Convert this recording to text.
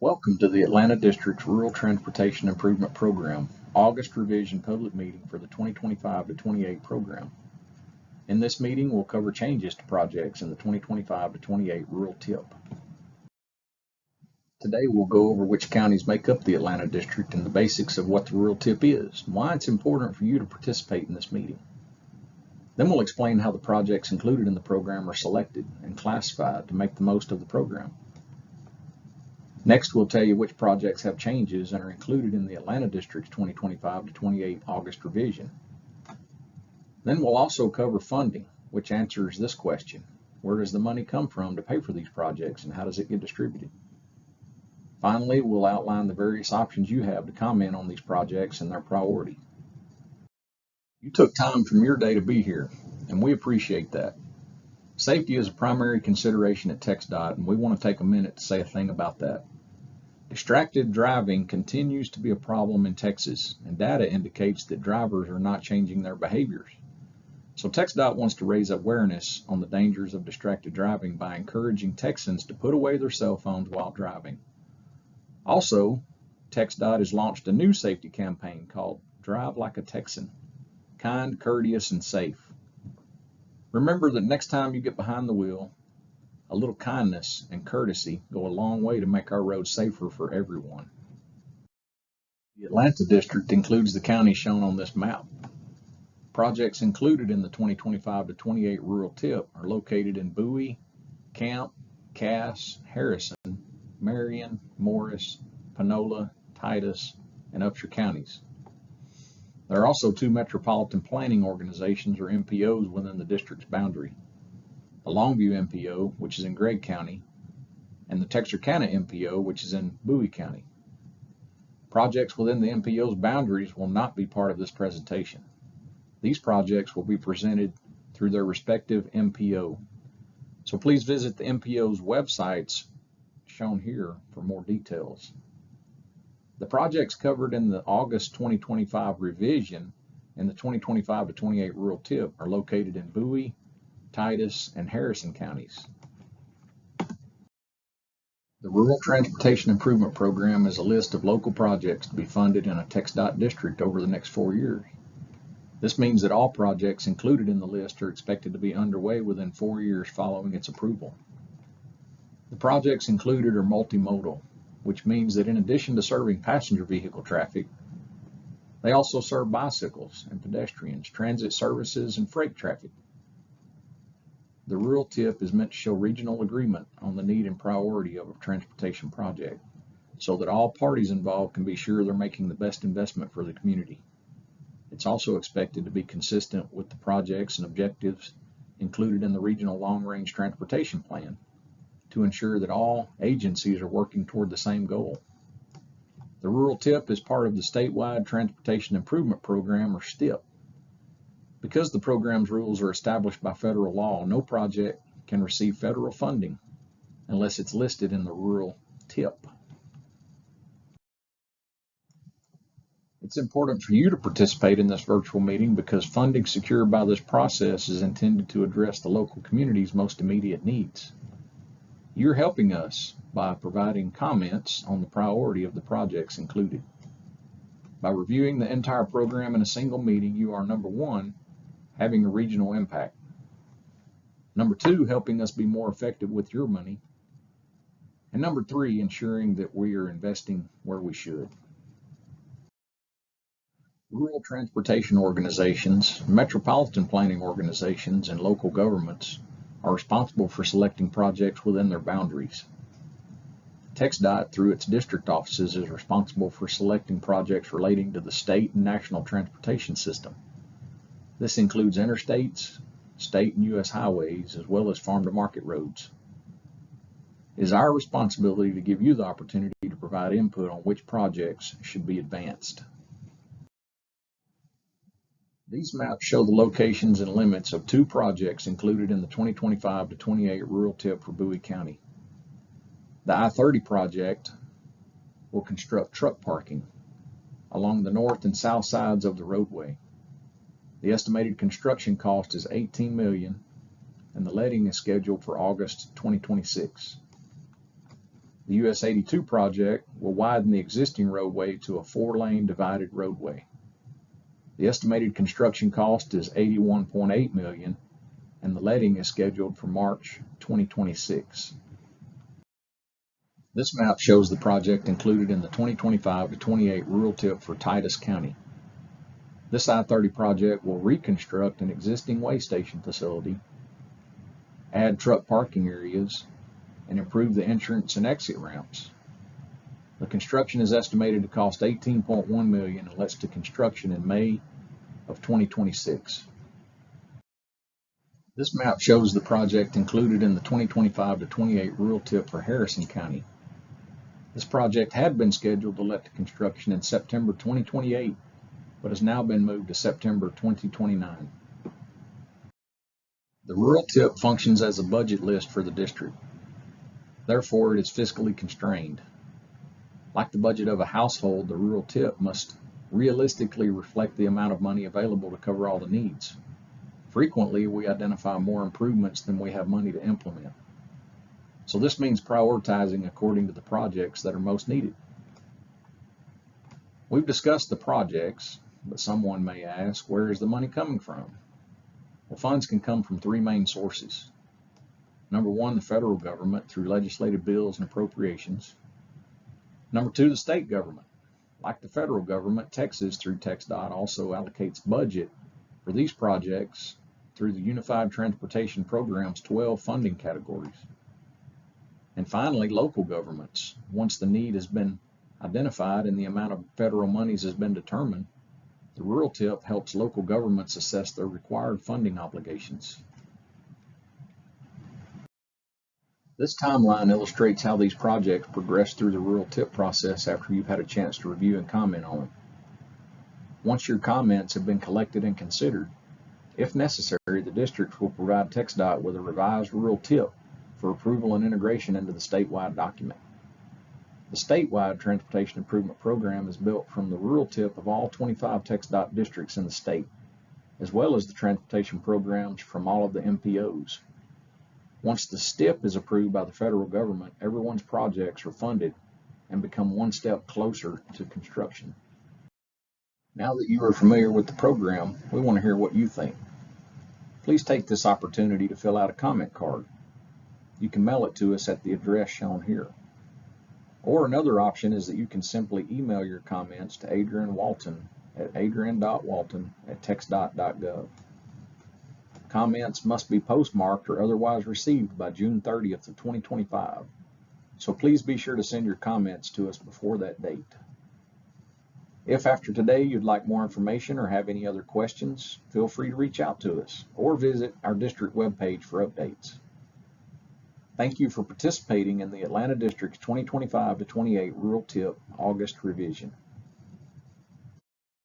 Welcome to the Atlanta District's Rural Transportation Improvement Program, August revision public meeting for the 2025 to 28 program. In this meeting, we'll cover changes to projects in the 2025 to 28 rural TIP. Today, we'll go over which counties make up the Atlanta District and the basics of what the rural TIP is and why it's important for you to participate in this meeting. Then we'll explain how the projects included in the program are selected and classified to make the most of the program. Next, we'll tell you which projects have changes and are included in the Atlanta District's 2025 to 28 August revision. Then we'll also cover funding, which answers this question: where does the money come from to pay for these projects and how does it get distributed? Finally, we'll outline the various options you have to comment on these projects and their priority. You took time from your day to be here, and we appreciate that. Safety is a primary consideration at TxDOT, and we want to take a minute to say a thing about that. Distracted driving continues to be a problem in Texas, and data indicates that drivers are not changing their behaviors. So TxDOT wants to raise awareness on the dangers of distracted driving by encouraging Texans to put away their cell phones while driving. Also, TxDOT has launched a new safety campaign called Drive Like a Texan: kind, courteous, and safe. Remember that next time you get behind the wheel, a little kindness and courtesy go a long way to make our roads safer for everyone. The Atlanta District includes the counties shown on this map. Projects included in the 2025 to 28 rural TIP are located in Bowie, Camp, Cass, Harrison, Marion, Morris, Panola, Titus, and Upshur counties. There are also two metropolitan planning organizations, or MPOs, within the district's boundary: the Longview MPO, which is in Gregg County, and the Texarkana MPO, which is in Bowie County. Projects within the MPO's boundaries will not be part of this presentation. These projects will be presented through their respective MPO. So please visit the MPO's websites shown here for more details. The projects covered in the August 2025 revision and the 2025 to 28 rural TIP are located in Bowie, Titus, and Harrison counties. The Rural Transportation Improvement Program is a list of local projects to be funded in a TxDOT district over the next 4 years. This means that all projects included in the list are expected to be underway within 4 years following its approval. The projects included are multimodal, which means that in addition to serving passenger vehicle traffic, they also serve bicycles and pedestrians, transit services, and freight traffic. The rural TIP is meant to show regional agreement on the need and priority of a transportation project, so that all parties involved can be sure they're making the best investment for the community. It's also expected to be consistent with the projects and objectives included in the Regional Long-Range Transportation Plan to ensure that all agencies are working toward the same goal. The rural TIP is part of the Statewide Transportation Improvement Program, or STIP. Because the program's rules are established by federal law, no project can receive federal funding unless it's listed in the rural TIP. It's important for you to participate in this virtual meeting because funding secured by this process is intended to address the local community's most immediate needs. You're helping us by providing comments on the priority of the projects included. By reviewing the entire program in a single meeting, you are, number one, having a regional impact. Number two, helping us be more effective with your money. And number three, ensuring that we are investing where we should. Rural transportation organizations, metropolitan planning organizations, and local governments are responsible for selecting projects within their boundaries. TxDOT, through its district offices, is responsible for selecting projects relating to the state and national transportation system. This includes interstates, state and U.S. highways, as well as farm-to-market roads. It is our responsibility to give you the opportunity to provide input on which projects should be advanced. These maps show the locations and limits of two projects included in the 2025 to 28 rural TIP for Bowie County. The I-30 project will construct truck parking along the north and south sides of the roadway. The estimated construction cost is $18 million, and the letting is scheduled for August 2026. The US 82 project will widen the existing roadway to a 4-lane divided roadway. The estimated construction cost is $81.8 million, and the letting is scheduled for March 2026. This map shows the project included in the 2025 to 28 rural TIP for Titus County. This I-30 project will reconstruct an existing weigh station facility, add truck parking areas, and improve the entrance and exit ramps. The construction is estimated to cost $18.1 million and lets to construction in May of 2026. This map shows the project included in the 2025 to 28 rural TIP for Harrison County. This project had been scheduled to let to construction in September 2028, but has now been moved to September 2029. The rural TIP functions as a budget list for the district. Therefore, it is fiscally constrained. Like the budget of a household, the rural TIP must realistically reflect the amount of money available to cover all the needs. Frequently, we identify more improvements than we have money to implement. So this means prioritizing according to the projects that are most needed. We've discussed the projects, but someone may ask, where is the money coming from? Well, funds can come from 3 main sources. Number 1, the federal government through legislative bills and appropriations. Number 2, the state government. Like the federal government, Texas through TxDOT also allocates budget for these projects through the Unified Transportation Program's 12 funding categories. And finally, local governments. Once the need has been identified and the amount of federal monies has been determined, the rural TIP helps local governments assess their required funding obligations. This timeline illustrates how these projects progress through the rural TIP process after you've had a chance to review and comment on them. Once your comments have been collected and considered, if necessary, the district will provide TxDOT with a revised rural TIP for approval and integration into the statewide document. The statewide transportation improvement program is built from the rural TIP of all 25 TxDOT districts in the state, as well as the transportation programs from all of the MPOs. Once the STIP is approved by the federal government, everyone's projects are funded and become one step closer to construction. Now that you are familiar with the program, we want to hear what you think. Please take this opportunity to fill out a comment card. You can mail it to us at the address shown here. Or another option is that you can simply email your comments to Adrian Walton at adrian.walton@txdot.gov. Comments must be postmarked or otherwise received by June 30th of 2025. So please be sure to send your comments to us before that date. If after today you'd like more information or have any other questions, feel free to reach out to us or visit our district webpage for updates. Thank you for participating in the Atlanta District's 2025 to 28 Rural TIP August revision.